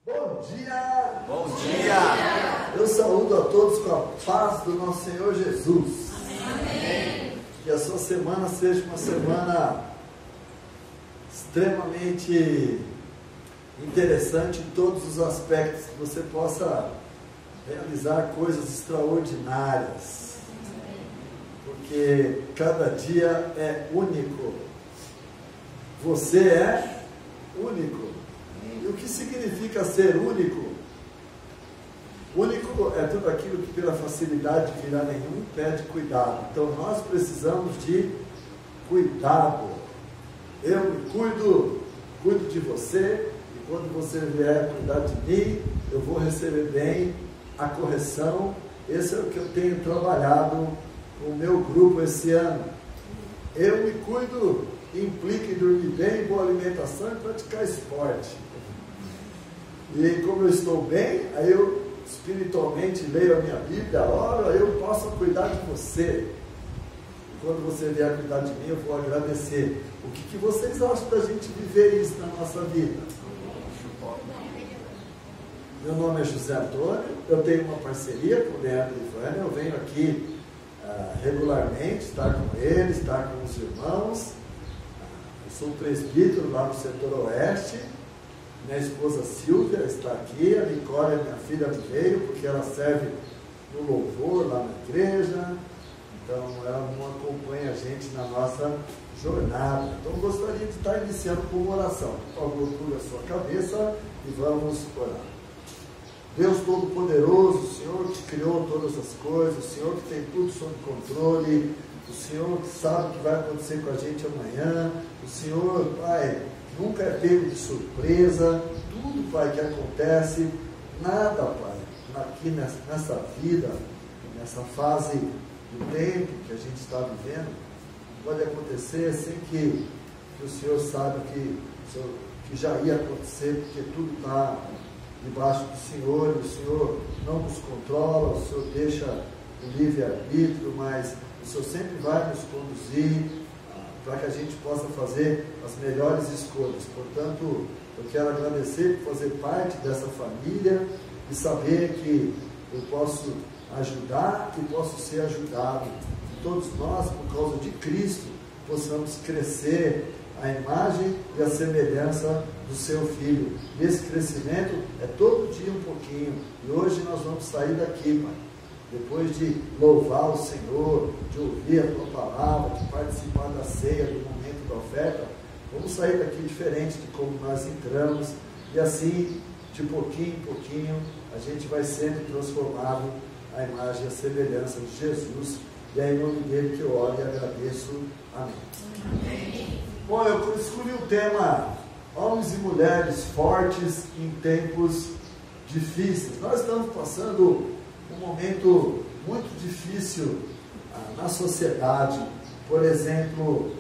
Bom dia! Bom dia! Eu saúdo a todos com a paz do nosso Senhor Jesus. Amém! Que a sua semana seja uma semana extremamente interessante em todos os aspectos, que você possa realizar coisas extraordinárias, porque cada dia é único. Você é único. E o que significa ser único? Único é tudo aquilo que pela facilidade de virar nenhum pede cuidado. Então nós precisamos de cuidado. Eu me cuido de você, e quando você vier cuidar de mim, eu vou receber bem a correção. Esse é o que eu tenho trabalhado com o meu grupo esse ano. Eu me cuido implica em dormir bem, boa alimentação e praticar esporte. E como eu estou bem, aí eu espiritualmente leio a minha Bíblia, oro, aí eu posso cuidar de você. E quando você vier cuidar de mim, eu vou agradecer. O que vocês acham da gente viver isso na nossa vida? Meu nome é José Antônio, eu tenho uma parceria com o Leandro e Ivânia, eu venho aqui regularmente, estar com eles, estar com os irmãos. Eu sou presbítero lá no setor oeste. Minha esposa Silvia está aqui, a Nicole, minha filha, veio porque ela serve no louvor lá na igreja, então ela não acompanha a gente na nossa jornada. Então gostaria de estar iniciando com uma oração. Por favor, curva a sua cabeça e vamos orar. Deus Todo-Poderoso, o Senhor que criou todas as coisas, o Senhor que tem tudo sob controle, o Senhor que sabe o que vai acontecer com a gente amanhã, o Senhor, Pai, nunca é pego de surpresa, tudo, Pai, que acontece, nada, Pai, aqui nessa vida, nessa fase do tempo que a gente está vivendo, pode acontecer sem que o Senhor sabe que já ia acontecer, porque tudo está debaixo do Senhor, e o Senhor não nos controla, o Senhor deixa o livre-arbítrio, mas o Senhor sempre vai nos conduzir para que a gente possa fazer as melhores escolhas. Portanto, eu quero agradecer por fazer parte dessa família e saber que eu posso ajudar e posso ser ajudado. Que todos nós, por causa de Cristo, possamos crescer a imagem e a semelhança do seu Filho. E esse crescimento é todo dia um pouquinho. E hoje nós vamos sair daqui, Pai, depois de louvar o Senhor, de ouvir a Tua palavra, de participar da ceia, do momento da oferta, vamos sair daqui diferente de como nós entramos, e assim, de pouquinho em pouquinho, a gente vai sendo transformado à imagem e à semelhança de Jesus, e é em nome dele que eu oro e agradeço. Amém. Amém. Bom, eu escolhi o tema Homens e Mulheres Fortes em Tempos Difíceis. Nós estamos passando um momento muito difícil na sociedade. Por exemplo,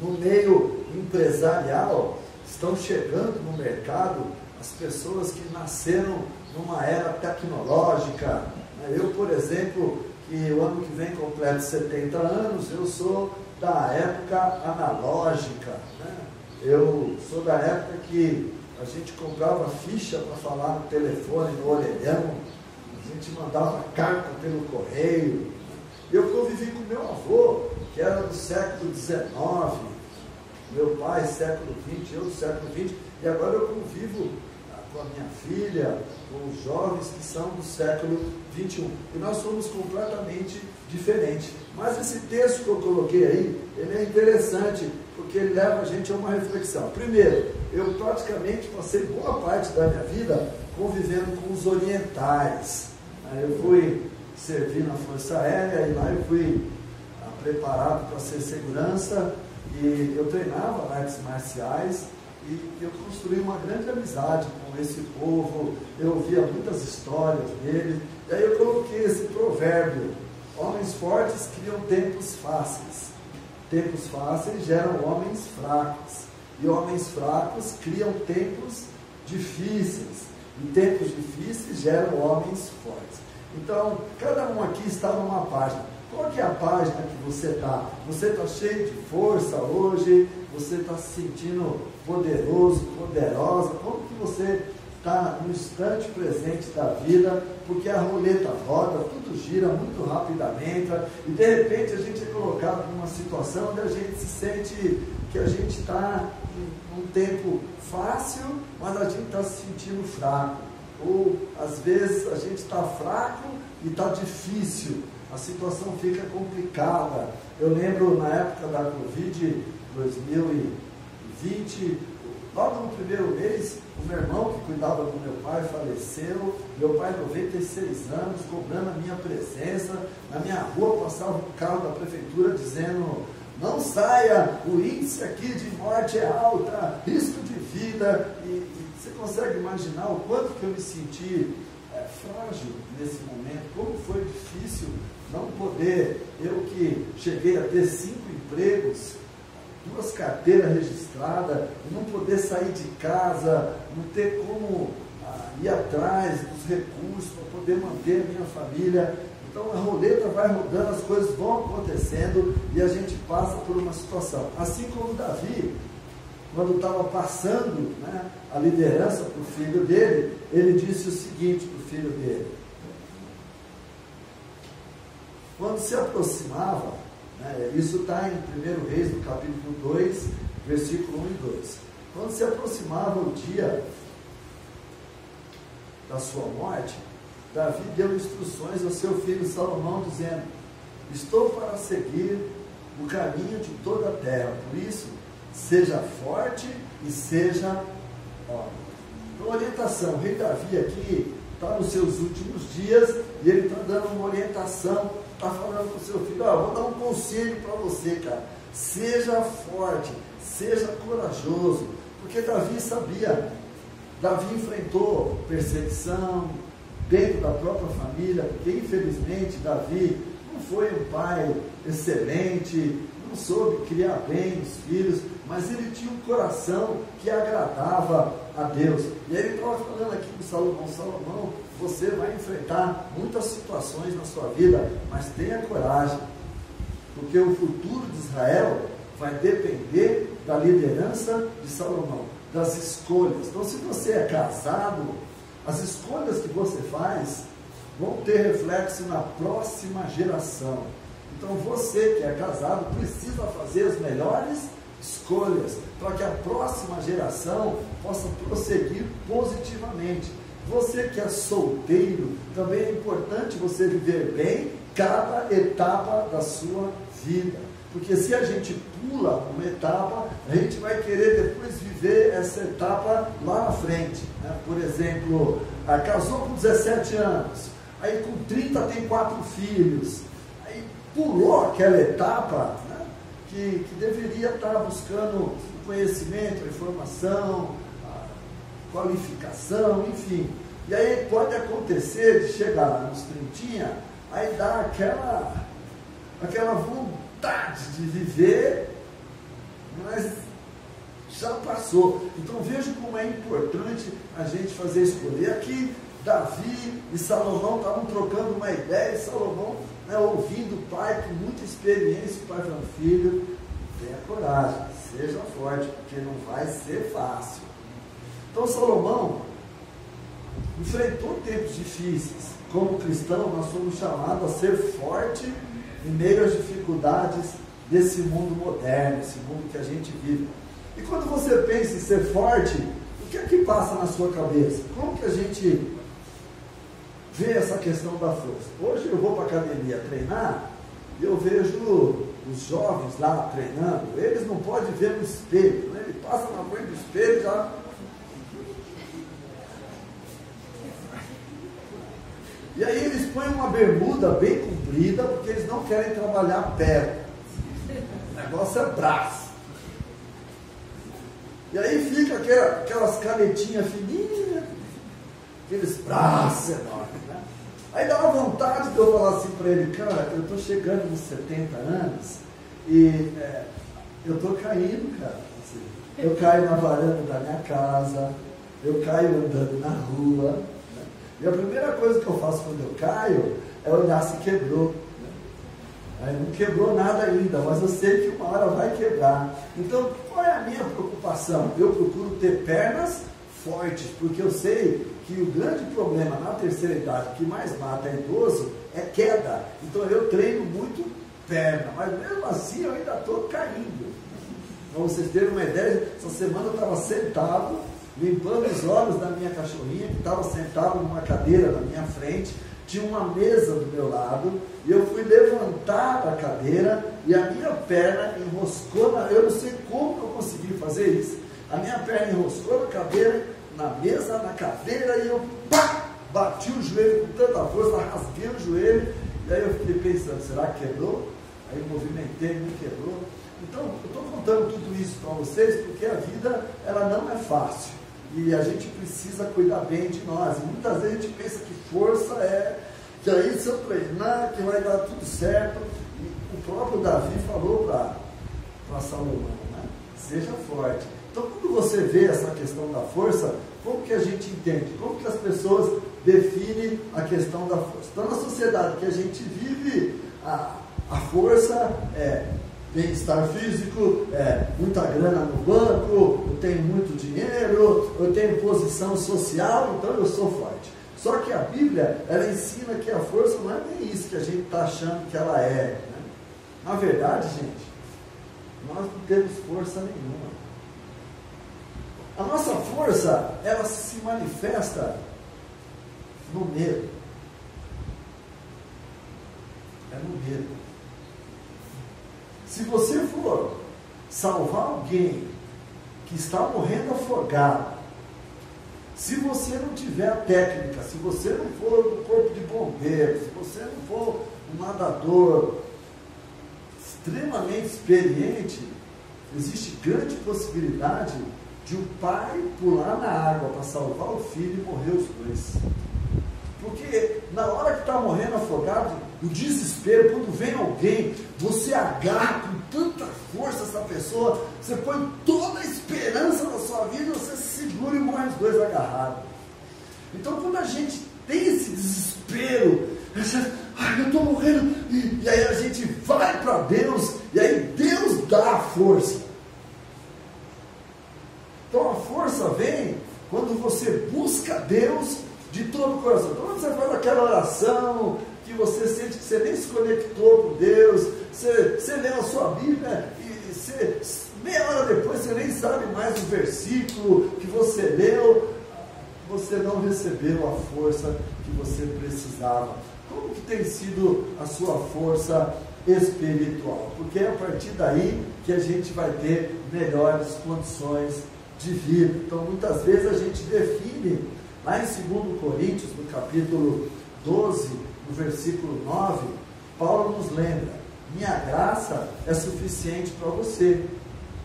no meio empresarial, estão chegando no mercado as pessoas que nasceram numa era tecnológica. Eu, por exemplo, que o ano que vem completo 70 anos, eu sou da época analógica, né? Eu sou da época que a gente comprava ficha para falar no telefone, no orelhão, a gente mandava carta pelo correio. Eu convivi com meu avô, que era do século XIX, meu pai século XX, eu do século XX, e agora eu convivo com a minha filha, com os jovens que são do século XXI. E nós somos completamente diferentes. Mas esse texto que eu coloquei aí, ele é interessante, porque ele leva a gente a uma reflexão. Primeiro, eu praticamente passei boa parte da minha vida convivendo com os orientais. Eu fui servir na Força Aérea e lá eu fui preparado para ser segurança, e eu treinava artes marciais, e eu construí uma grande amizade com esse povo. Eu ouvia muitas histórias deles, e aí eu coloquei esse provérbio: homens fortes criam tempos fáceis, tempos fáceis geram homens fracos, e homens fracos criam tempos difíceis, e tempos difíceis geram homens fortes. Então, cada um aqui está numa página. Qual que é a página que você está? Você está cheio de força hoje? Você está se sentindo poderoso, poderosa? Como que você está no instante presente da vida, porque a roleta roda, tudo gira muito rapidamente, e de repente a gente é colocado numa situação onde a gente se sente que a gente está num tempo fácil, mas a gente está se sentindo fraco. Ou às vezes a gente está fraco e está difícil, a situação fica complicada. Eu lembro na época da Covid 2020, logo no primeiro mês, o meu irmão que cuidava do meu pai faleceu, meu pai 96 anos, cobrando a minha presença, na minha rua passava um carro da prefeitura dizendo: não saia, o índice aqui de morte é alto, risco de vida, e você consegue imaginar o quanto que eu me senti frágil nesse momento, como foi difícil não poder, eu que cheguei a ter 5 empregos, 2 carteiras registradas, não poder sair de casa, não ter como ir atrás dos recursos para poder manter a minha família. Então a roleta vai rodando, as coisas vão acontecendo e a gente passa por uma situação. Assim como Davi, quando estava passando, né, a liderança para o filho dele, ele disse o seguinte para o filho dele: quando se aproximava, né, isso está em 1 Reis, no capítulo 2, versículo 1 e 2. Quando se aproximava o dia da sua morte, Davi deu instruções ao seu filho Salomão, dizendo: estou para seguir o caminho de toda a terra, por isso, seja forte e seja homem. Então, orientação, o rei Davi aqui está nos seus últimos dias, e ele está dando uma orientação, está falando para o seu filho: vou dar um conselho para você, cara, seja forte, seja corajoso, porque Davi sabia, Davi enfrentou perseguição dentro da própria família, porque infelizmente Davi não foi um pai excelente, não soube criar bem os filhos, mas ele tinha um coração que agradava a Deus. E ele estava falando aqui com Salomão: Salomão, você vai enfrentar muitas situações na sua vida, mas tenha coragem, porque o futuro de Israel vai depender da liderança de Salomão, das escolhas. Então, se você é casado, as escolhas que você faz vão ter reflexo na próxima geração. Então, você que é casado precisa fazer as melhores escolhas para que a próxima geração possa prosseguir positivamente. Você que é solteiro, também é importante você viver bem cada etapa da sua vida, porque se a gente pula uma etapa, a gente vai querer depois viver essa etapa lá na frente, né? Por exemplo, casou com 17 anos, aí com 30 tem 4 filhos, aí pulou aquela etapa, né, que deveria estar buscando conhecimento, informação, qualificação, enfim. E aí pode acontecer de chegar lá nos 30, aí dá aquela vontade de viver, mas já passou. Então veja como é importante a gente fazer escolha. E aqui Davi e Salomão estavam trocando uma ideia, e Salomão, né, ouvindo o pai com muita experiência, o pai falando: filho, tenha coragem, seja forte, porque não vai ser fácil. Então Salomão enfrentou tempos difíceis. Como cristão, nós somos chamados a ser forte em meio às dificuldades desse mundo moderno, esse mundo que a gente vive. E quando você pensa em ser forte, o que é que passa na sua cabeça? Como que a gente vê essa questão da força? Hoje eu vou para a academia treinar e eu vejo os jovens lá treinando, eles não podem ver no espelho, né? Ele passa na frente do espelho e já... E aí eles põem uma bermuda bem comprida, porque eles não querem trabalhar perna. O negócio é braço. E aí fica aquelas canetinhas fininhas, aqueles braços enormes, né? Aí dá uma vontade de eu falar assim para ele: cara, eu estou chegando nos 70 anos e eu estou caindo, cara. Assim, eu caio na varanda da minha casa, eu caio andando na rua, né? E a primeira coisa que eu faço quando eu caio é olhar se quebrou, né? Aí não quebrou nada ainda, mas eu sei que uma hora vai quebrar. Então, qual é a minha preocupação? Eu procuro ter pernas fortes, porque eu sei que o grande problema na terceira idade que mais mata idoso é queda. Então eu treino muito perna, mas mesmo assim eu ainda estou caindo. Para vocês terem uma ideia, essa semana eu estava sentado, limpando os olhos da minha cachorrinha, que estava sentado numa cadeira na minha frente, tinha uma mesa do meu lado, e eu fui levantar da cadeira, e a minha perna enroscou, eu não sei como eu consegui fazer isso, a minha perna enroscou na cadeira, na mesa, na cadeira, e eu bati o joelho com tanta força, rasguei o joelho, e aí eu fiquei pensando, será que quebrou? Aí movimentei, não quebrou. Então, eu estou contando tudo isso para vocês, porque a vida, ela não é fácil, e a gente precisa cuidar bem de nós, e muitas vezes a gente pensa que força é, que aí se eu treinar, que vai dar tudo certo, e o próprio Davi falou para Salomão, né? Seja forte. Então, quando você vê essa questão da força, como que a gente entende? Como que as pessoas definem a questão da força? Então, na sociedade que a gente vive, a força é bem-estar físico, muita grana no banco, eu tenho muito dinheiro, eu tenho posição social, então eu sou forte. Só que a Bíblia, ela ensina que a força não é nem isso que a gente está achando que ela é. Né? Na verdade, gente, nós não temos força nenhuma. A nossa força, ela se manifesta no medo. É no medo. Se você for salvar alguém que está morrendo afogado, se você não tiver a técnica, se você não for do corpo de bombeiros, se você não for um nadador extremamente experiente, existe grande possibilidade de o pai pular na água para salvar o filho e morrer os dois. Porque na hora que está morrendo afogado, o desespero, quando vem alguém, você agarra com tanta força essa pessoa, você põe toda a esperança na sua vida, você se segura e morre os dois agarrados. Então, quando a gente tem esse desespero, eu estou morrendo, e aí a gente vai para Deus, e aí Deus dá a força. Então a força vem quando você busca Deus de todo o coração. Então, quando você faz aquela oração, que você sente que você nem se conectou com Deus, você lê a sua Bíblia e meia hora depois você nem sabe mais o versículo que você leu, você não recebeu a força que você precisava. Como que tem sido a sua força espiritual? Porque é a partir daí que a gente vai ter melhores condições de vida. Então, muitas vezes a gente define, lá em 2 Coríntios, no capítulo 12, no versículo 9, Paulo nos lembra: minha graça é suficiente para você,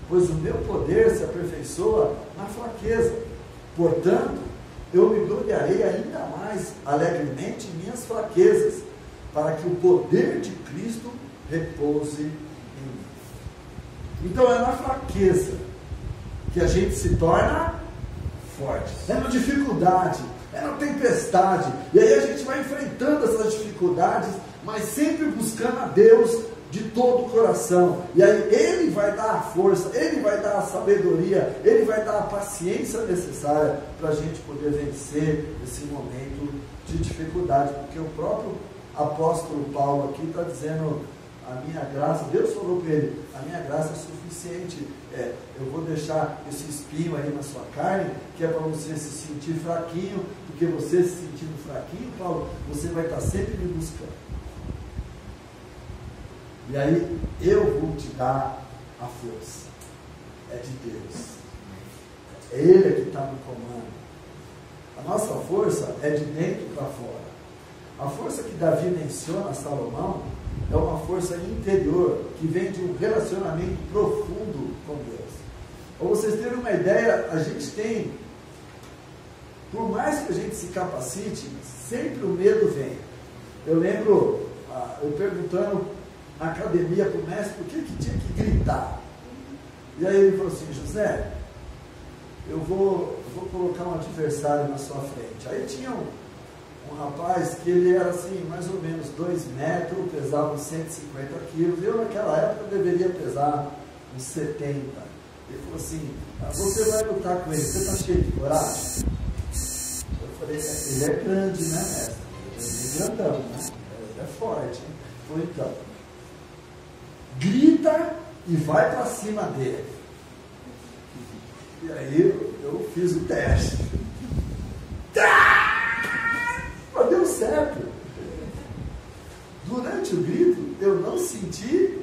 pois o meu poder se aperfeiçoa na fraqueza. Portanto, eu me gloriarei ainda mais alegremente em minhas fraquezas, para que o poder de Cristo repouse em mim. Então é na fraqueza que a gente se torna forte, é na dificuldade, é na tempestade, e aí a gente vai enfrentando essas dificuldades, mas sempre buscando a Deus de todo o coração, e aí Ele vai dar a força, Ele vai dar a sabedoria, Ele vai dar a paciência necessária para a gente poder vencer esse momento de dificuldade, porque o próprio apóstolo Paulo aqui está dizendo: a minha graça, Deus falou para ele, a minha graça é suficiente, eu vou deixar esse espinho aí na sua carne, que é para você se sentir fraquinho, porque você se sentindo fraquinho, Paulo, você vai estar sempre me buscando. E aí, eu vou te dar a força, é de Deus, é Ele que está no comando. A nossa força é de dentro para fora. A força que Davi menciona a Salomão é uma força interior, que vem de um relacionamento profundo com Deus. Para vocês terem uma ideia, a gente tem, por mais que a gente se capacite, sempre o medo vem. Eu lembro, eu perguntando na academia para o mestre por que tinha que gritar. E aí ele falou assim: José, eu vou colocar um adversário na sua frente. Aí tinha um rapaz que ele era assim, mais ou menos 2 metros, pesava uns 150 quilos. Eu naquela época deveria pesar uns 70. Ele falou assim, você vai lutar com ele, você está cheio de coragem? Eu falei, ele é grande, né, mestre? Ele é bem grandão, né? Ele é forte. Hein? Falei, então, grita e vai para cima dele. E aí eu fiz o teste. Mas deu certo. Durante o grito, eu não senti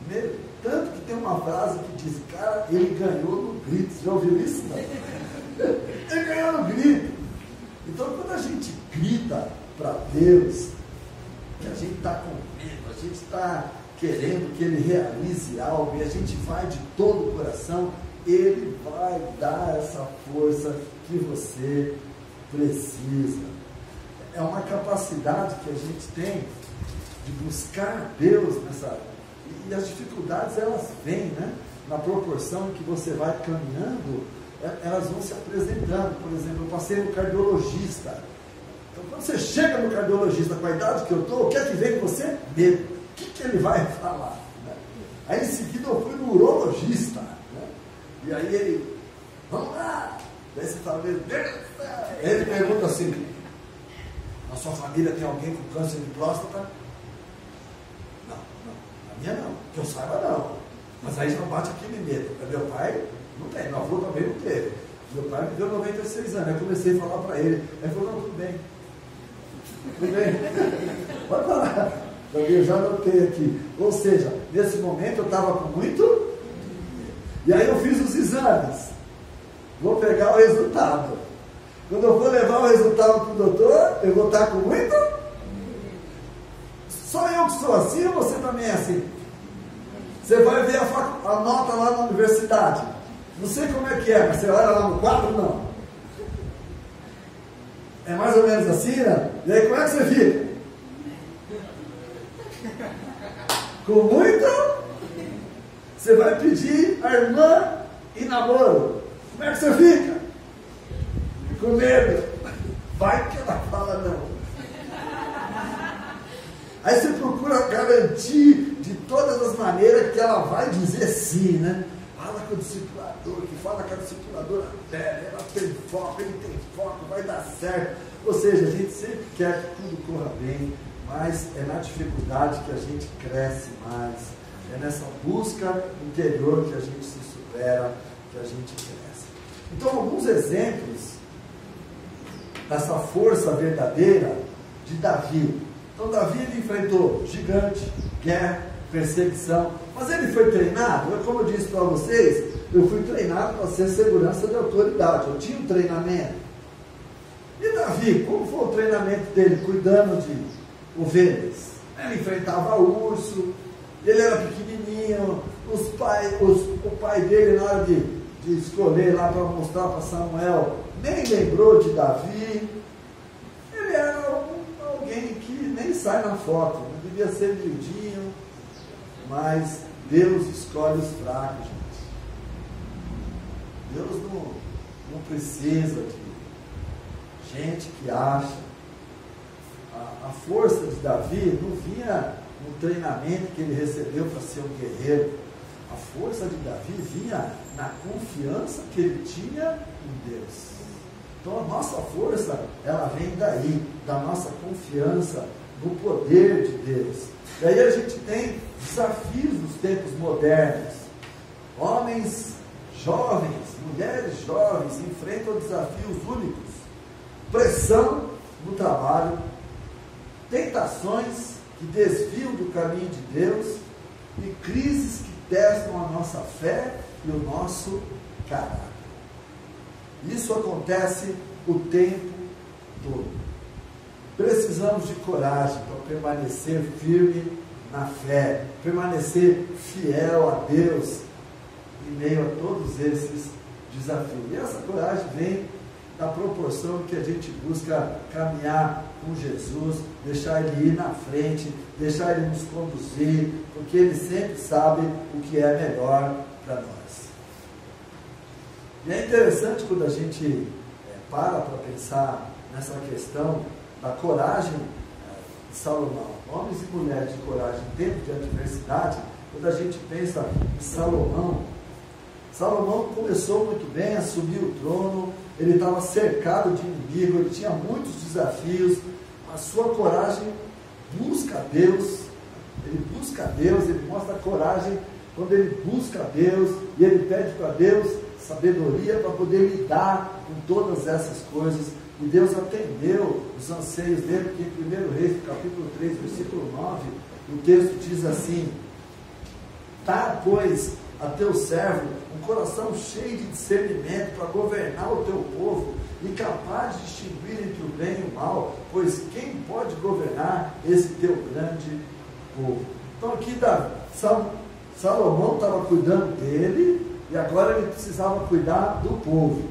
medo. Tanto que tem uma frase que diz, cara, ele ganhou no grito. Você já ouviu isso? Não? Ele ganhou no grito. Então, quando a gente grita para Deus, que a gente está com medo, a gente está querendo que Ele realize algo, e a gente vai de todo o coração, Ele vai dar essa força que você precisa. É uma capacidade que a gente tem de buscar Deus nessa... E as dificuldades, elas vêm, né? Na proporção que você vai caminhando, elas vão se apresentando. Por exemplo, eu passei no cardiologista. Então, quando você chega no cardiologista com a idade que eu estou, o que é que vem com você? Medo. O que ele vai falar? Né? Aí, em seguida, eu fui no urologista. Né? E aí ele, vamos lá. Daí você fala, meu Deus do céu. Ele pergunta assim, na sua família tem alguém com câncer de próstata? Não. A minha não. Que eu saiba, não. Mas aí já bate aquele medo. Meu pai não tem, meu avô também não teve. Meu pai viveu 96 anos. Aí comecei a falar para ele. Aí ele falou, não, tudo bem. Tudo bem. Pode falar. Eu já anotei aqui. Ou seja, nesse momento eu estava com muito. E aí eu fiz os exames. Vou pegar o resultado. Quando eu for levar o resultado para o doutor, eu vou estar com muito. Só eu que sou assim ou você também é assim? Você vai ver a nota lá na universidade. Não sei como é que é, mas você olha lá no quadro, não. É mais ou menos assim, né? E aí como é que você fica? Com muito? Você vai pedir a irmã em namoro. Como é que você fica? Com medo. Vai que ela fala não. Aí você procura garantir de todas as maneiras que ela vai dizer sim, né? Fala com o discipulador, que fala com a discipuladora velha, ela tem foco, ele tem foco, vai dar certo. Ou seja, a gente sempre quer que tudo corra bem, mas é na dificuldade que a gente cresce mais, é nessa busca interior que a gente se supera, que a gente cresce. Então, alguns exemplos dessa força verdadeira de Davi. Então, Davi ele enfrentou gigante, guerra, perseguição, mas ele foi treinado. Como eu disse para vocês, eu fui treinado para ser segurança de autoridade, eu tinha um treinamento. E Davi, como foi o treinamento dele cuidando de ovelhas? Ele enfrentava urso, ele era pequenininho, o pai dele, na hora de escolher lá para mostrar para Samuel, nem lembrou de Davi. Ele era alguém que nem sai na foto, não devia ser miudinho, mas Deus escolhe os fracos, gente. Deus não precisa de gente que acha. A força de Davi não vinha no treinamento que ele recebeu para ser um guerreiro. A força de Davi vinha na confiança que ele tinha em Deus. Então a nossa força, ela vem daí, da nossa confiança no poder de Deus. E aí a gente tem desafios nos tempos modernos. Homens jovens, mulheres jovens enfrentam desafios únicos. Pressão no trabalho, tentações que desviam do caminho de Deus e crises que testam a nossa fé e o nosso caráter. Isso acontece o tempo todo. Precisamos de coragem para permanecer firme na fé, permanecer fiel a Deus em meio a todos esses desafios. E essa coragem vem da proporção que a gente busca caminhar com Jesus, deixar Ele ir na frente, deixar Ele nos conduzir, porque Ele sempre sabe o que é melhor para nós. E é interessante quando a gente para pensar nessa questão da coragem de Salomão. Homens e mulheres de coragem em tempo de adversidade, quando a gente pensa em Salomão, Salomão começou muito bem, assumiu o trono, ele estava cercado de inimigo, ele tinha muitos desafios, mas sua coragem busca a Deus, ele mostra coragem quando ele busca a Deus, e ele pede para Deus sabedoria para poder lidar com todas essas coisas, e Deus atendeu os anseios dele, porque em 1 Reis, capítulo 3, versículo 9, o texto diz assim: dá, pois, a teu servo um coração cheio de discernimento para governar o teu povo e capaz de distinguir entre o bem e o mal, pois quem pode governar esse teu grande povo? Então aqui Salomão estava cuidando dele e agora ele precisava cuidar do povo.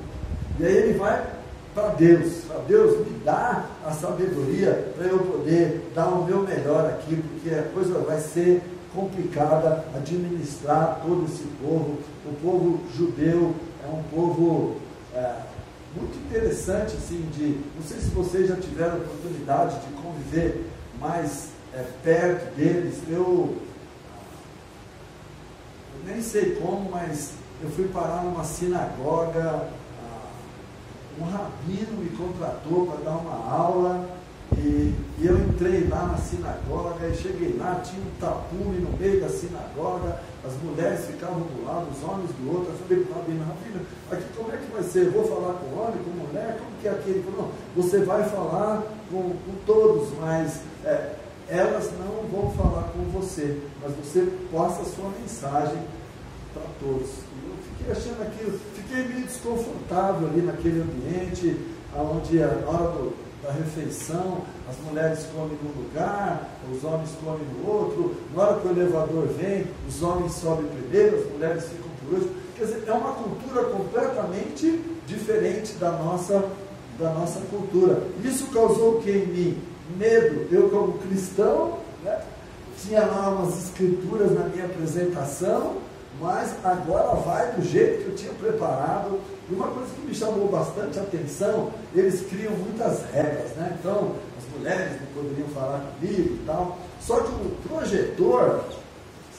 E aí ele vai para Deus, me dá a sabedoria para eu poder dar o meu melhor aqui, porque a coisa vai ser complicada administrar todo esse povo. O povo judeu é um povo muito interessante, assim, não sei se vocês já tiveram a oportunidade de conviver mais perto deles. Eu nem sei como, mas eu fui parar numa sinagoga, um rabino me contratou para dar uma aula, e eu entrei lá na sinagoga, e cheguei lá, tinha um tapume no meio da sinagoga, as mulheres ficavam do lado, os homens do outro. Eu falei para o rabino, aqui como é que vai ser? Eu vou falar com homem, com mulher? Como que é aquele? Ele falou, não, você vai falar com todos, mas elas não vão falar com você, mas você passa a sua mensagem para todos. E eu fiquei achando aquilo, fiquei meio desconfortável ali naquele ambiente, onde na hora da refeição, as mulheres comem num lugar, os homens comem no outro, na hora que o elevador vem, os homens sobem primeiro, as mulheres ficam por último. Quer dizer, é uma cultura completamente diferente da nossa cultura. Isso causou o que em mim? Medo. Eu, como cristão, tinha lá umas escrituras na minha apresentação, mas agora vai do jeito que eu tinha preparado. E uma coisa que me chamou bastante a atenção, eles criam muitas regras, né? Então, as mulheres não poderiam falar comigo e tal. Só que o projetor,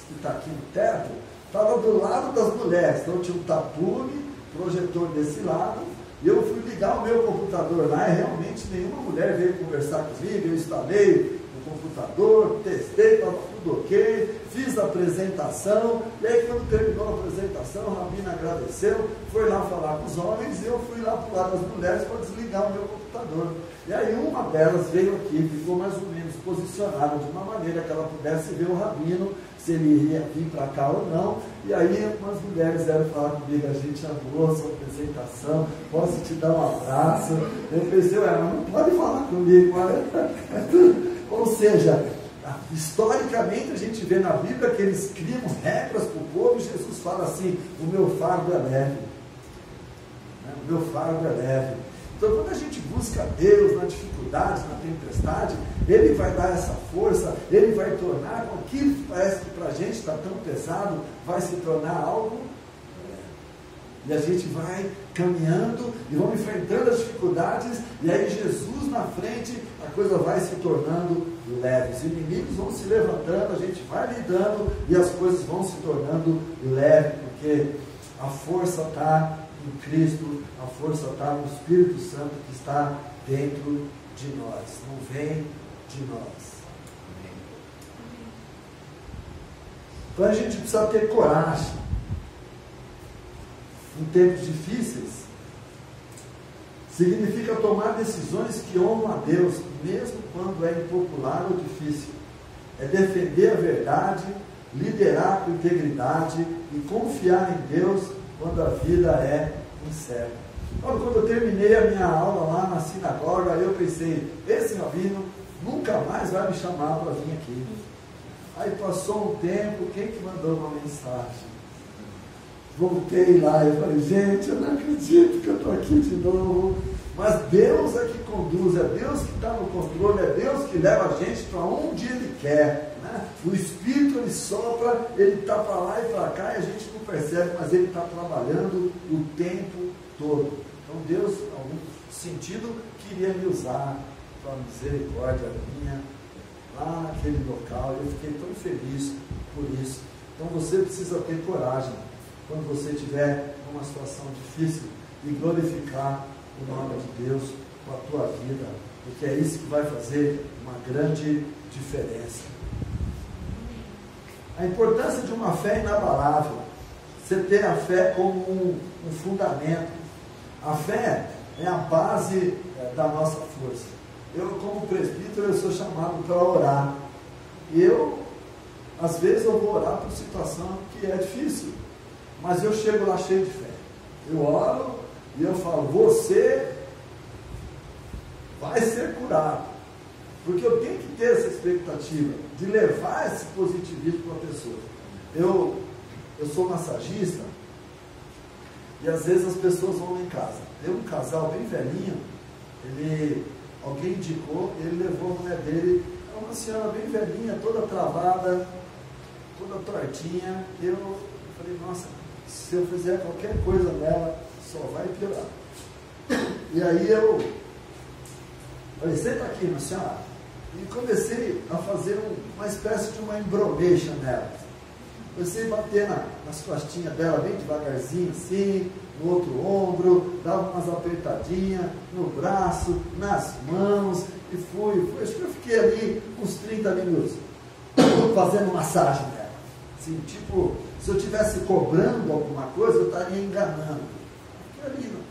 que está aqui no teto, estava do lado das mulheres. Então tinha um tapume, projetor desse lado, e eu fui ligar o meu computador lá, e realmente nenhuma mulher veio conversar comigo. Eu instalei o computador, testei, estava tudo ok, fiz a apresentação, e aí quando terminou a apresentação, a Rabina agradeceu, foi lá falar com os homens, e eu fui lá para o lado das mulheres para desligar o meu computador. E aí uma delas veio aqui, ficou mais ou menos posicionada de uma maneira que ela pudesse ver o rabino, se ele ia vir para cá ou não. E aí umas mulheres vieram falar comigo, a gente amou a sua apresentação, posso te dar um abraço? Eu pensei, mas não pode falar comigo, mas... Ou seja, historicamente a gente vê na Bíblia que eles criam regras para o povo, e Jesus fala assim, o meu fardo é leve. O meu fardo é leve. Então, quando a gente busca Deus na dificuldade, na tempestade, Ele vai dar essa força, Ele vai tornar aquilo que parece que para a gente está tão pesado, vai se tornar algo leve. E a gente vai caminhando e vamos enfrentando as dificuldades, e aí Jesus na frente, a coisa vai se tornando leve. Os inimigos vão se levantando, a gente vai lidando e as coisas vão se tornando leves, porque a força está em Cristo, a força está no Espírito Santo que está dentro de nós, não vem de nós. Então a gente precisa ter coragem. Em tempos difíceis, significa tomar decisões que honram a Deus, mesmo quando é impopular ou difícil. É defender a verdade, liderar com integridade e confiar em Deus quando a vida é incerta. Então, quando eu terminei a minha aula lá na sinagoga, eu pensei, esse rabino nunca mais vai me chamar para vir aqui. Aí passou um tempo, quem que mandou uma mensagem? Voltei lá e falei, gente, eu não acredito que eu estou aqui de novo. Mas Deus é que conduz, é Deus que está no controle, é Deus que leva a gente para onde Ele quer. Né? O Espírito, Ele sopra, Ele está para lá e para cá, e a gente não percebe, mas Ele está trabalhando o tempo todo. Então Deus, em algum sentido, queria me usar para misericórdia minha, lá naquele local. Eu fiquei tão feliz por isso. Então você precisa ter coragem. quando você estiver numa situação difícil, e glorificar o nome de Deus com a tua vida, porque é isso que vai fazer uma grande diferença. A importância de uma fé inabalável, você ter a fé como um fundamento. A fé é a base da nossa força. Eu, como presbítero, eu sou chamado para orar. E às vezes eu vou orar por situação que é difícil, mas eu chego lá cheio de fé. Eu oro e eu falo, você vai ser curado. Porque eu tenho que ter essa expectativa de levar esse positivismo para a pessoa. Eu sou massagista e às vezes as pessoas vão lá em casa. Tem um casal bem velhinho, alguém indicou, ele levou a mulher dele, é uma senhora bem velhinha, toda travada, toda tortinha. Eu falei, nossa, se eu fizer qualquer coisa nela, só vai piorar. E aí eu falei, senta aqui, minha senhora. E comecei a fazer uma espécie de uma embromation nela. Comecei a bater nas costinhas dela bem devagarzinho, assim, no outro ombro, dava umas apertadinhas no braço, nas mãos, e fui. Acho que eu fiquei ali uns 30 minutos fazendo massagem nela. Assim, tipo, se eu estivesse cobrando alguma coisa, eu estaria enganando. Fiquei ali, não.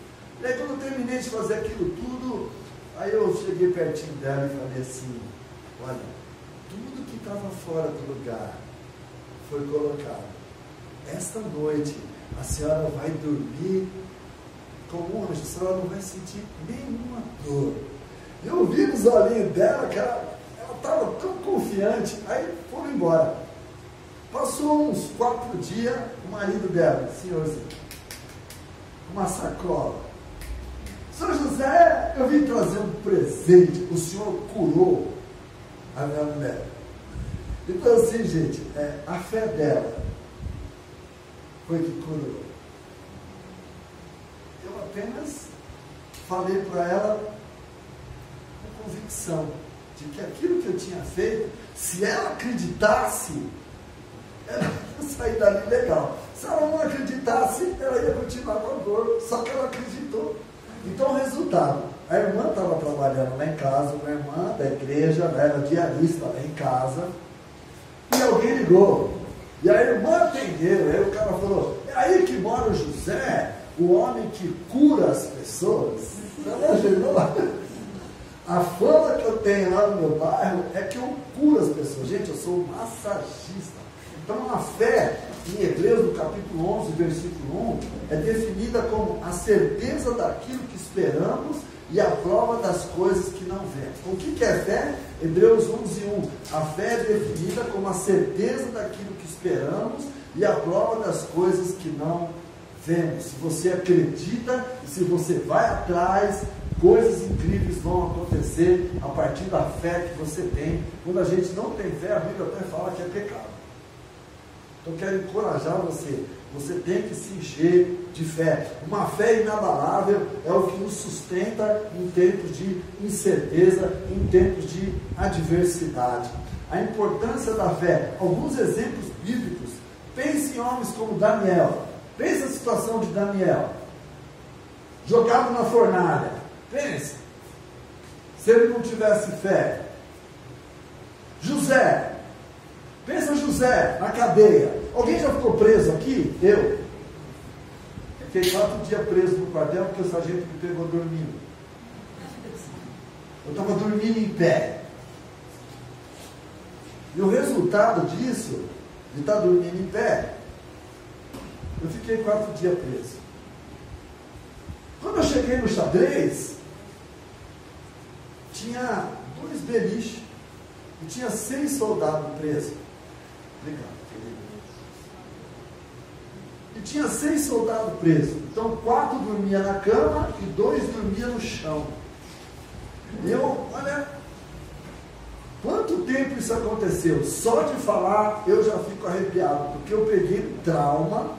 E aí quando eu terminei de fazer aquilo tudo, aí eu cheguei pertinho dela e falei assim, olha, tudo que estava fora do lugar foi colocado. Esta noite a senhora vai dormir como um anjo, a senhora não vai sentir nenhuma dor. Eu vi nos olhinhos dela que ela estava tão confiante, aí foram embora. Passou uns 4 dias, o marido dela, senhorzinho, uma sacola. Sr. José, eu vim trazer um presente, o senhor curou a minha mulher. Então assim, gente, a fé dela foi que curou. Eu apenas falei para ela com convicção de que aquilo que eu tinha feito, se ela acreditasse, ela ia sair dali legal. Se ela não acreditasse, ela ia continuar com a dor, só que ela acreditou. Então o resultado, a irmã estava trabalhando lá em casa, uma irmã da igreja, era diarista lá em casa, e alguém ligou, e a irmã atendeu, aí o cara falou, é aí que mora o José, o homem que cura as pessoas. A fama que eu tenho lá no meu bairro é que eu curo as pessoas. Gente, eu sou massagista. Então a fé, em Hebreus, no capítulo 11, versículo 1, é definida como a certeza daquilo que esperamos e a prova das coisas que não vemos. O que é fé? Hebreus 11:1. A fé é definida como a certeza daquilo que esperamos e a prova das coisas que não vemos. Se você acredita e se você vai atrás, coisas incríveis vão acontecer a partir da fé que você tem. Quando a gente não tem fé, a Bíblia até fala que é pecado. Então, quero encorajar você. Você tem que se encher de fé. Uma fé inabalável é o que nos sustenta em tempos de incerteza, em tempos de adversidade. A importância da fé. Alguns exemplos bíblicos. Pense em homens como Daniel. Pense na situação de Daniel. Jogado na fornalha. Pense. Se ele não tivesse fé. José. Pensa José na cadeia. Alguém já ficou preso aqui? Eu. Fiquei 4 dias preso no quartel porque o sargento me pegou dormindo. Eu estava dormindo em pé. E o resultado disso, de estar dormindo em pé, eu fiquei 4 dias preso. Quando eu cheguei no xadrez, tinha 2 beliches e tinha 6 soldados presos. Obrigado, querido. E tinha 6 soldados presos. Então 4 dormiam na cama e 2 dormiam no chão. Olha, quanto tempo isso aconteceu? Só de falar eu já fico arrepiado, porque eu peguei um trauma.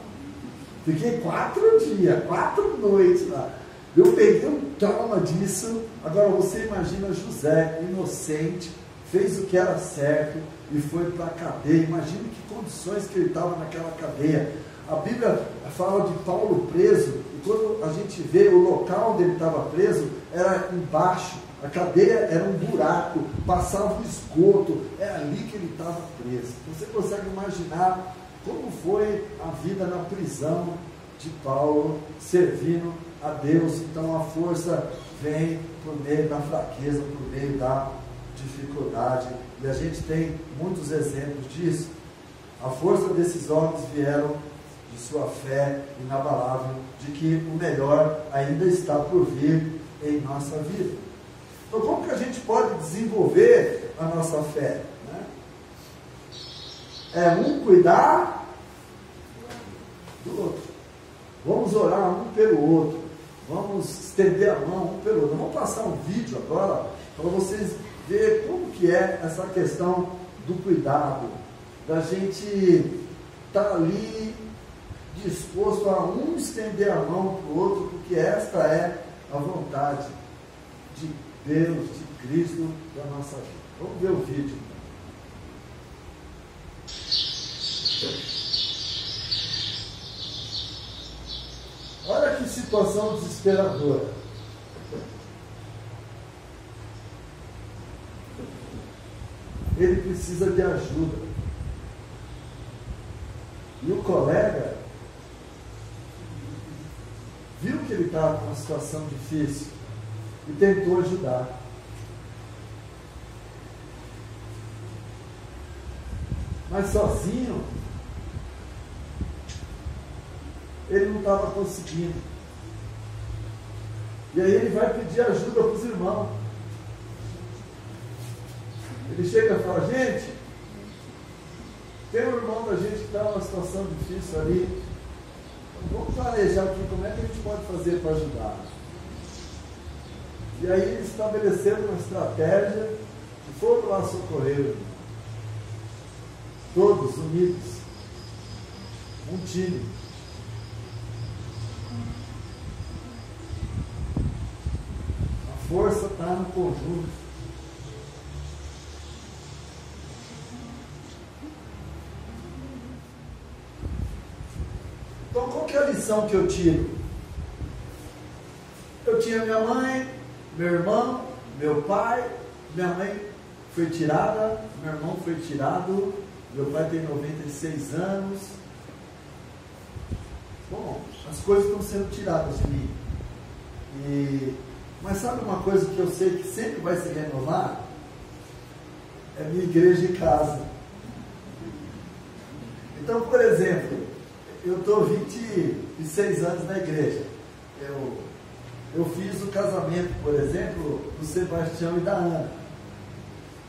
Fiquei 4 dias, 4 noites lá. Eu peguei um trauma disso. Agora você imagina José, inocente, fez o que era certo e foi para a cadeia. Imagine que condições que ele estava naquela cadeia. A Bíblia fala de Paulo preso, e quando a gente vê o local onde ele estava preso, era embaixo, a cadeia era um buraco, passava um esgoto, é ali que ele estava preso. Você consegue imaginar como foi a vida na prisão de Paulo, servindo a Deus? Então a força vem por meio da fraqueza, por meio da dificuldade, e a gente tem muitos exemplos disso. A força desses homens vieram de sua fé inabalável, de que o melhor ainda está por vir em nossa vida. Então, como que a gente pode desenvolver a nossa fé? Né? É um cuidar do outro. Vamos orar um pelo outro. Vamos estender a mão um pelo outro. Vamos passar um vídeo agora para vocês verem como que é essa questão do cuidado, da gente estar ali disposto a um estender a mão para o outro, porque esta é a vontade de Deus, de Cristo da nossa vida. Vamos ver o vídeo. Olha que situação desesperadora. Ele precisa de ajuda. E o colega viu que ele estava com uma situação difícil e tentou ajudar. Mas sozinho, ele não estava conseguindo. E aí ele vai pedir ajuda para os irmãos. Ele chega e fala: gente, tem um irmão da gente que está numa situação difícil ali. Vamos planejar aqui como é que a gente pode fazer para ajudar. E aí eles estabeleceram uma estratégia e foram lá socorrer. Todos unidos. Um time. A força está no conjunto. Então, qual que é a lição que eu tiro? Eu tinha minha mãe, meu irmão, meu pai. Minha mãe foi tirada, meu irmão foi tirado, meu pai tem 96 anos. Bom, as coisas estão sendo tiradas de mim. Mas sabe uma coisa que eu sei que sempre vai se renovar? É minha igreja em casa. Então, por exemplo, eu estou 26 anos na igreja. Eu fiz o casamento, por exemplo, do Sebastião e da Ana.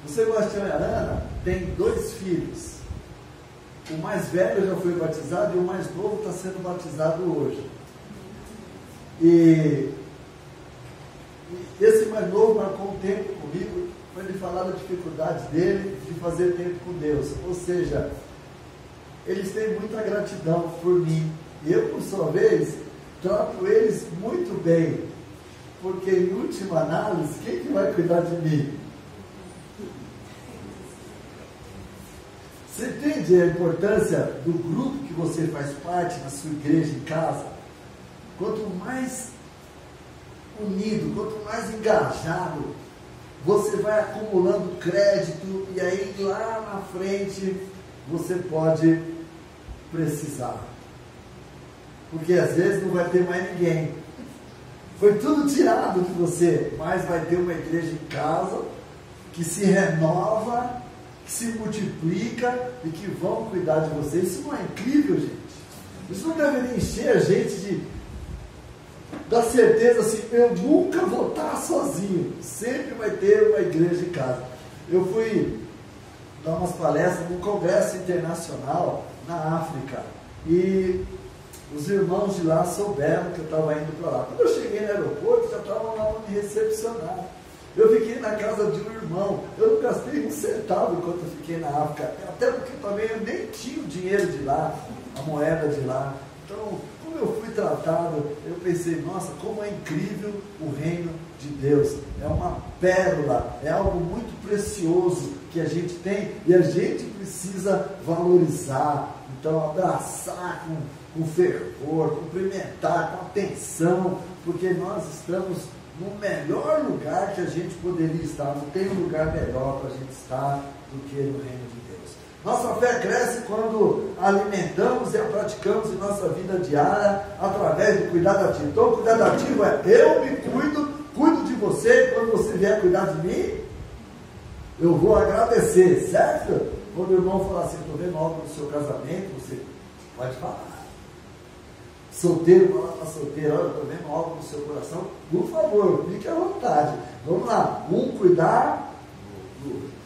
O Sebastião e a Ana têm 2 filhos. O mais velho já foi batizado e o mais novo está sendo batizado hoje. E esse mais novo marcou um tempo comigo para ele falar da dificuldade dele de fazer tempo com Deus. Ou seja, eles têm muita gratidão por mim. E eu, por sua vez, trato eles muito bem. Porque, em última análise, quem que vai cuidar de mim? Você entende a importância do grupo que você faz parte na sua igreja em casa? Quanto mais unido, quanto mais engajado, você vai acumulando crédito e aí lá na frente você pode precisar. Porque às vezes não vai ter mais ninguém. Foi tudo tirado de você, mas vai ter uma igreja em casa que se renova, que se multiplica e que vão cuidar de você. Isso não é incrível, gente? Isso não deveria encher a gente da certeza assim: eu nunca vou estar sozinho, sempre vai ter uma igreja em casa. Eu fui dar umas palestras num congresso internacional na África e os irmãos de lá souberam que eu estava indo para lá. Quando eu cheguei no aeroporto, já estavam lá para me recepcionar. Eu fiquei na casa de um irmão, eu não gastei um centavo enquanto eu fiquei na África, até porque também eu nem tinha o dinheiro de lá, a moeda de lá. Então, como eu fui tratado, eu pensei: nossa, como é incrível o reino de Deus. É uma pérola, é algo muito precioso que a gente tem e a gente precisa valorizar. Então, abraçar com fervor, cumprimentar com atenção, porque nós estamos no melhor lugar que a gente poderia estar. Não tem um lugar melhor para a gente estar do que no reino de Deus. Nossa fé cresce quando alimentamos e a praticamos em nossa vida diária através do cuidado ativo. Então, o cuidado ativo é: eu me cuido de você, quando você vier cuidar de mim, eu vou agradecer, certo? Quando o irmão falar assim: estou vendo algo no seu casamento, você pode falar. Solteiro, vai lá para solteiro: olha, estou vendo algo no seu coração, por favor, fique à vontade. Vamos lá, cuidar do outro.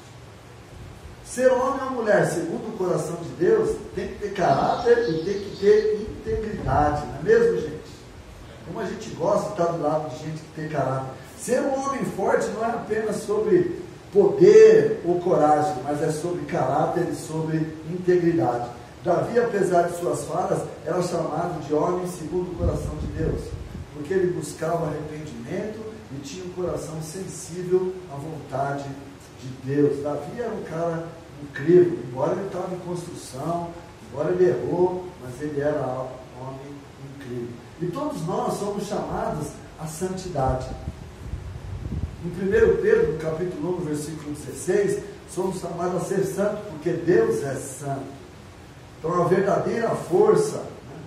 Ser homem ou mulher segundo o coração de Deus tem que ter caráter e tem que ter integridade, não é mesmo, gente? Como a gente gosta de estar do lado de gente que tem caráter. Ser um homem forte não é apenas sobre poder ou coragem, mas é sobre caráter e sobre integridade. Davi, apesar de suas falhas, era chamado de homem segundo o coração de Deus, porque ele buscava arrependimento e tinha um coração sensível à vontade de Deus. Davi era um cara incrível, embora ele estava em construção, embora ele errou, mas ele era um homem incrível. E todos nós somos chamados à santidade. Em 1 Pedro, no capítulo 1, versículo 16, somos chamados a ser santos, porque Deus é santo. Então a verdadeira força, né,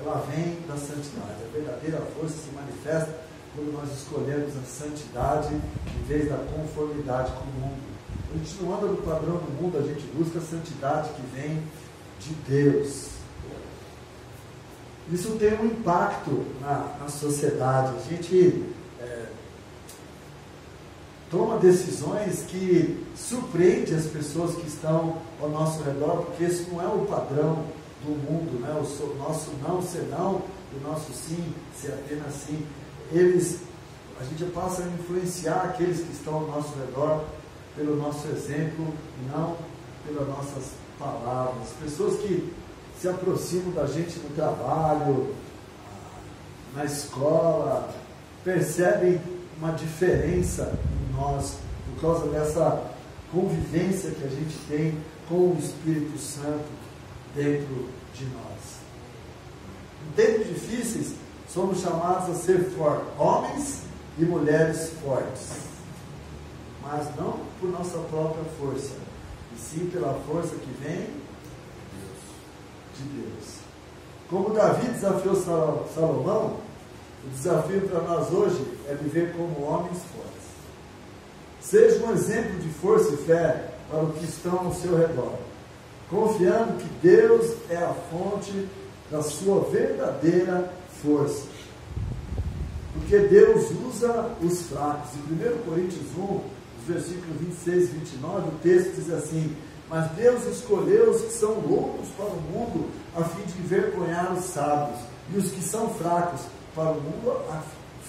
ela vem da santidade. A verdadeira força se manifesta quando nós escolhemos a santidade em vez da conformidade com o mundo. A gente não anda no padrão do mundo, a gente busca a santidade que vem de Deus. Isso tem um impacto na sociedade. A gente toma decisões que surpreendem as pessoas que estão ao nosso redor, porque esse não é o padrão do mundo, né? O nosso não ser não, o nosso sim ser apenas sim. A gente passa a influenciar aqueles que estão ao nosso redor pelo nosso exemplo e não pelas nossas palavras. Pessoas que se aproximam da gente no trabalho, na escola, percebem uma diferença em nós por causa dessa convivência que a gente tem com o Espírito Santo dentro de nós. Em tempos difíceis, somos chamados a ser fortes, homens e mulheres fortes, mas não por nossa própria força, e sim pela força que vem de Deus. Como Davi desafiou Salomão, o desafio para nós hoje é viver como homens fortes. Seja um exemplo de força e fé para os que estão ao seu redor, confiando que Deus é a fonte da sua verdadeira força. Porque Deus usa os fracos. Em 1 Coríntios 1, os versículos 26 e 29, o texto diz assim: mas Deus escolheu os que são loucos para o mundo, a fim de envergonhar os sábios, e os que são fracos para o mundo, a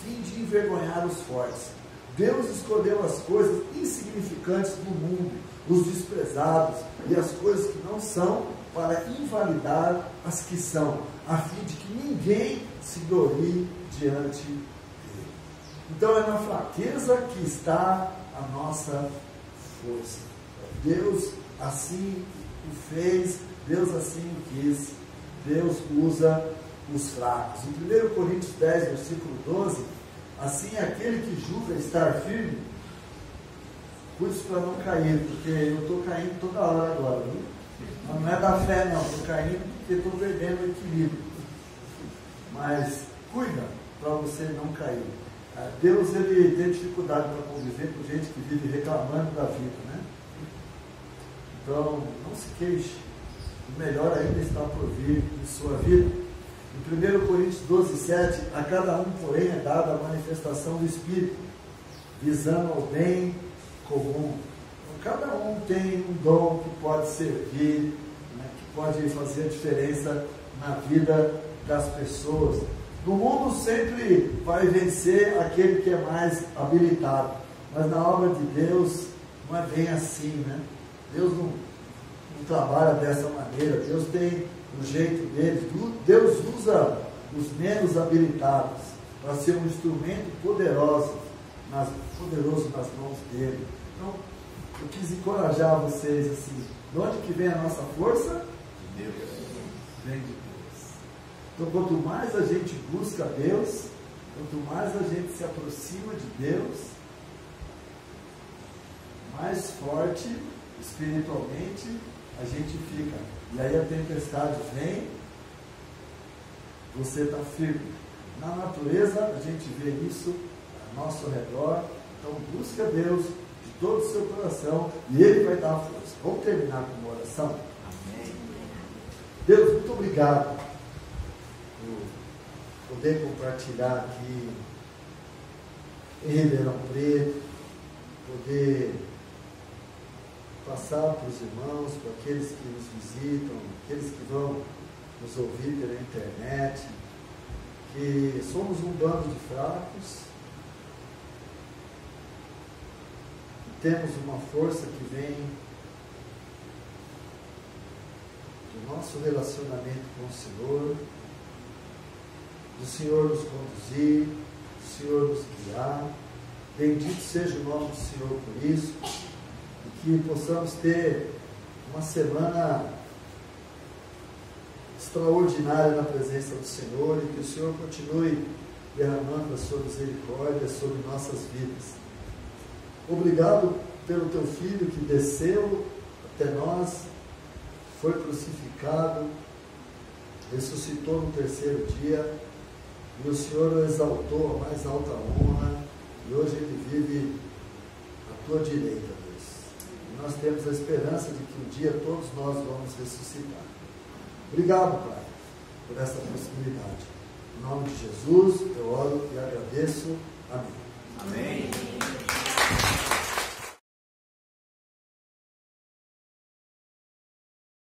fim de envergonhar os fortes. Deus escolheu as coisas insignificantes do mundo, os desprezados e as coisas que não são, para invalidar as que são, a fim de que ninguém se glorie diante dele. Então é na fraqueza que está a nossa força. Deus assim o fez, Deus assim o quis, Deus usa os fracos. Em 1 Coríntios 10, versículo 12, assim aquele que julga estar firme, cuide para não cair, porque eu estou caindo toda hora agora, viu? Mas não é da fé não, estou caindo porque estou perdendo o equilíbrio. Mas cuida para você não cair. Deus, ele tem dificuldade para conviver com gente que vive reclamando da vida, né? Então, não se queixe. O melhor ainda está por vir em sua vida. Em 1 Coríntios 12, 7, a cada um, porém, é dada a manifestação do Espírito, visando ao bem comum. Então, cada um tem um dom que pode servir, né, que pode fazer a diferença na vida das pessoas. No mundo sempre vai vencer aquele que é mais habilitado, mas na obra de Deus não é bem assim, né? Deus não trabalha dessa maneira. Deus tem o jeito dele. Deus usa os menos habilitados para ser um instrumento poderoso nas mãos dele. Então, eu quis encorajar vocês assim: de onde que vem a nossa força? Deus. Vem de Deus. Então, quanto mais a gente busca Deus, quanto mais a gente se aproxima de Deus, mais forte espiritualmente a gente fica. E aí a tempestade vem, você está firme. Na natureza a gente vê isso ao nosso redor. Então busque a Deus de todo o seu coração e Ele vai dar a força. Vamos terminar com uma oração? Amém. Deus, muito obrigado por poder compartilhar aqui em Ribeirão Preto, poder passar para os irmãos, para aqueles que nos visitam, aqueles que vão nos ouvir pela internet, que somos um bando de fracos, e temos uma força que vem do nosso relacionamento com o Senhor, do Senhor nos conduzir, do Senhor nos guiar. Bendito seja o nome do Senhor por isso, e que possamos ter uma semana extraordinária na presença do Senhor, e que o Senhor continue derramando a sua misericórdia sobre nossas vidas. Obrigado pelo teu Filho que desceu até nós, foi crucificado, ressuscitou no terceiro dia, e o Senhor o exaltou a mais alta honra, e hoje ele vive à tua direita, Deus. E nós temos a esperança de que um dia todos nós vamos ressuscitar. Obrigado, Pai, por essa possibilidade. Em nome de Jesus, eu oro e agradeço. Amém. Amém.